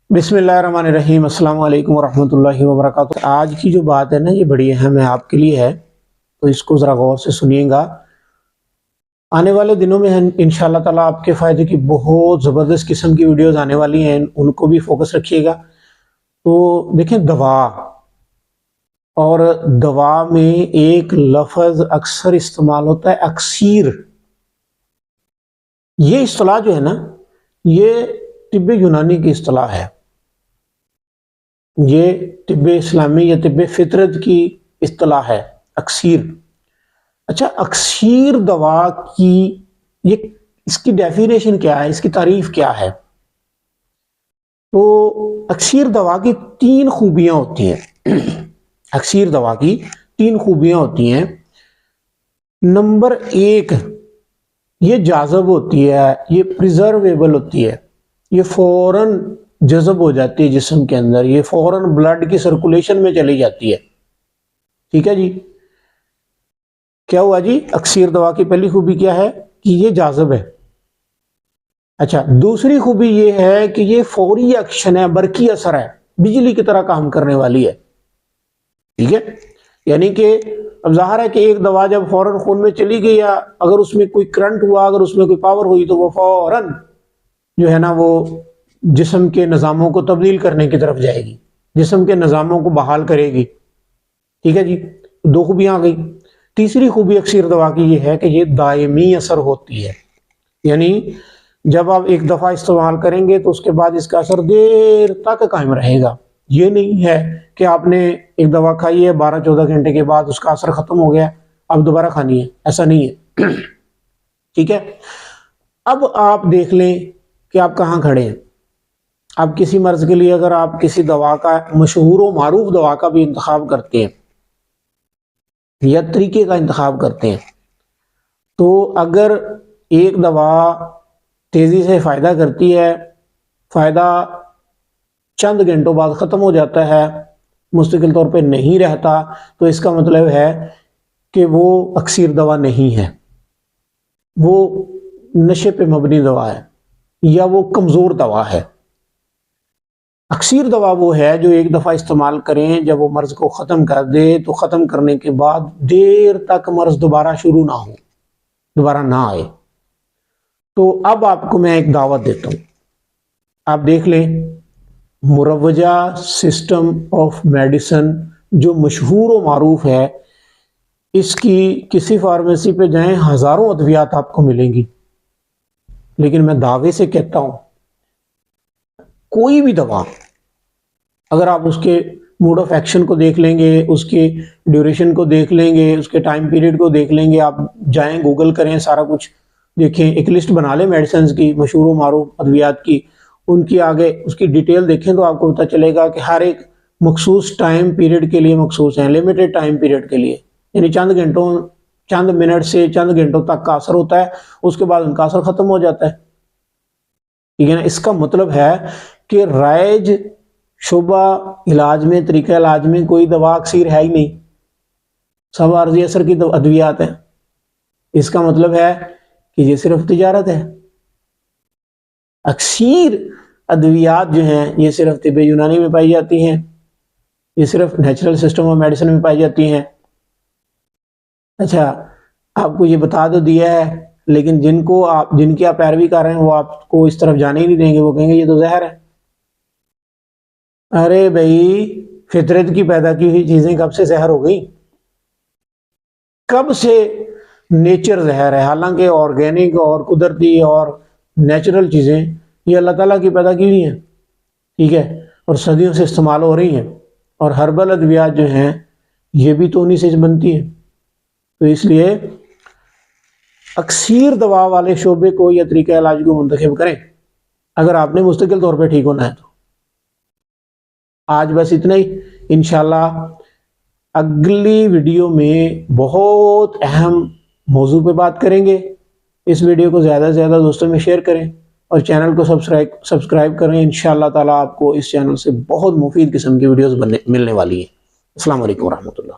बिस्मिल्लाहिर्रहमानिर्रहीम। अस्सलाम वालेकुम वरहमतुल्लाहि वबरकातुहू। आज की जो बात है ना, ये बड़ी अहम है आपके लिए है, तो इसको ज़रा गौर से सुनिएगा। आने वाले दिनों में इंशाअल्लाह ताला आपके फ़ायदे की बहुत ज़बरदस्त किस्म की वीडियोस आने वाली हैं, उनको भी फोकस रखिएगा। तो देखें, दवा और दवा में एक लफ्ज़ अक्सर इस्तेमाल होता है, अक्सीर। ये इस्तिलाह जो है ना, ये तिब्बे यूनानी की इस्तिलाह है, ये तिब्बे इस्लामी या तिब्बे फितरत की इस्तिलाह है, अक्सीर। अच्छा, अक्सीर दवा की ये इसकी डेफिनेशन क्या है, इसकी तारीफ क्या है? तो अक्सीर दवा की 3 खूबियां होती हैं। अक्सीर दवा की 3 खूबियां होती हैं। नंबर 1, ये जाज़ब होती है, ये प्रिजर्वेबल होती है, ये फौरन जज़ब हो जाती है जिस्म के अंदर, ये फौरन ब्लड की सर्कुलेशन में चली जाती है। ठीक है जी, क्या हुआ जी? अक्सीर दवा की पहली खूबी क्या है कि ये जाज़ब है। अच्छा, दूसरी खूबी ये है कि ये फौरी एक्शन है, बरकी असर है, बिजली की तरह काम करने वाली है। ठीक है, यानी कि अब ज़ाहिर है कि एक दवा जब फौरन खून में चली गई, या अगर उसमें कोई करंट हुआ, अगर उसमें कोई पावर हुई, तो वो फौरन जो है ना, वो जिस्म के निज़ामों को तब्दील करने की तरफ जाएगी, जिस्म के निज़ामों को बहाल करेगी। ठीक है जी, 2 खूबियां आ गई। तीसरी खूबी अक्सीर दवा की ये है कि ये दायमी असर होती है, यानी जब आप एक दफ़ा इस्तेमाल करेंगे तो उसके बाद इसका असर देर तक कायम रहेगा। ये नहीं है कि आपने एक दवा खाई है, 12-14 घंटे के बाद उसका असर ख़त्म हो गया, अब दोबारा खानी है, ऐसा नहीं है। ठीक है, अब आप देख लें कि आप कहाँ खड़े हैं। अब किसी मर्ज के लिए अगर आप किसी दवा का, मशहूर व मारूफ दवा का भी इंतखाब करते हैं या तरीके का इंतखाब करते हैं, तो अगर एक दवा तेज़ी से फ़ायदा करती है, फ़ायदा चंद घंटों बाद ख़त्म हो जाता है, मुस्तकिल तौर पे नहीं रहता, तो इसका मतलब है कि वो अक्सीर दवा नहीं है, वो नशे पे मबनी दवा है, या वो कमज़ोर दवा है। अक्सीर दवा वो है जो एक दफ़ा इस्तेमाल करें, जब वो मर्ज़ को ख़त्म कर दे, तो ख़त्म करने के बाद देर तक मर्ज़ दोबारा शुरू ना हो, दोबारा ना आए। तो अब आपको मैं एक दावत देता हूँ, आप देख लें, मुरवजा सिस्टम ऑफ मेडिसिन जो मशहूर व मारूफ है, इसकी किसी फार्मेसी पे जाएं, हज़ारों अद्वियात आपको मिलेंगी, लेकिन मैं दावे से कहता हूँ, कोई भी दवा अगर आप उसके मोड ऑफ एक्शन को देख लेंगे, उसके ड्यूरेशन को देख लेंगे, उसके टाइम पीरियड को देख लेंगे, आप जाएं गूगल करें, सारा कुछ देखें, एक लिस्ट बना लें मेडिसिन की, मशहूर मारूफ अद्वियात की, उनकी आगे उसकी डिटेल देखें, तो आपको पता चलेगा कि हर एक मखसूस टाइम पीरियड के लिए मखसूस है, लिमिटेड टाइम पीरियड के लिए, यानी चंद घंटों, चंद मिनट से चंद घंटों तक का असर होता है, उसके बाद उनका असर ख़त्म हो जाता है। ठीक है ना, इसका मतलब है कि राइज शुबा इलाज में, तरीका इलाज में कोई दवा अक्सीर है ही नहीं, सब आर्जी असर की अद्वियात है। इसका मतलब है कि ये सिर्फ तिजारत है। अक्सीर अद्वियात जो हैं, ये सिर्फ तिब्बे यूनानी में पाई जाती हैं, ये सिर्फ नेचुरल सिस्टम ऑफ मेडिसिन में पाई जाती हैं। अच्छा, आपको ये बता तो दिया है, लेकिन जिनकी आप पैरवी कर रहे हैं, वो आपको इस तरफ जाने ही नहीं देंगे, वो कहेंगे ये तो जहर है। अरे भाई, फितरत की पैदा की हुई चीजें कब से जहर हो गई? कब से नेचर जहर है? हालांकि ऑर्गेनिक और कुदरती और नेचुरल चीजें ये अल्लाह ताला की पैदा की हुई हैं, ठीक है, और सदियों से इस्तेमाल हो रही हैं, और हर्बल अद्वियात जो हैं ये भी तो उन्हीं से बनती है। तो इसलिए अक्सीर दवा वाले शोबे को या तरीका इलाज को मुंतखब करें अगर आपने मुस्तकिल तौर पे ठीक होना है। तो आज बस इतना ही, इंशाल्लाह अगली वीडियो में बहुत अहम मौजू पे बात करेंगे। इस वीडियो को ज़्यादा से ज़्यादा दोस्तों में शेयर करें और चैनल को सब्सक्राइब करें। इंशाल्लाह ताला आपको इस चैनल से बहुत मुफीद किस्म की वीडियोस मिलने वाली है। अस्सलाम वालेकुम रहमतुल्लाह।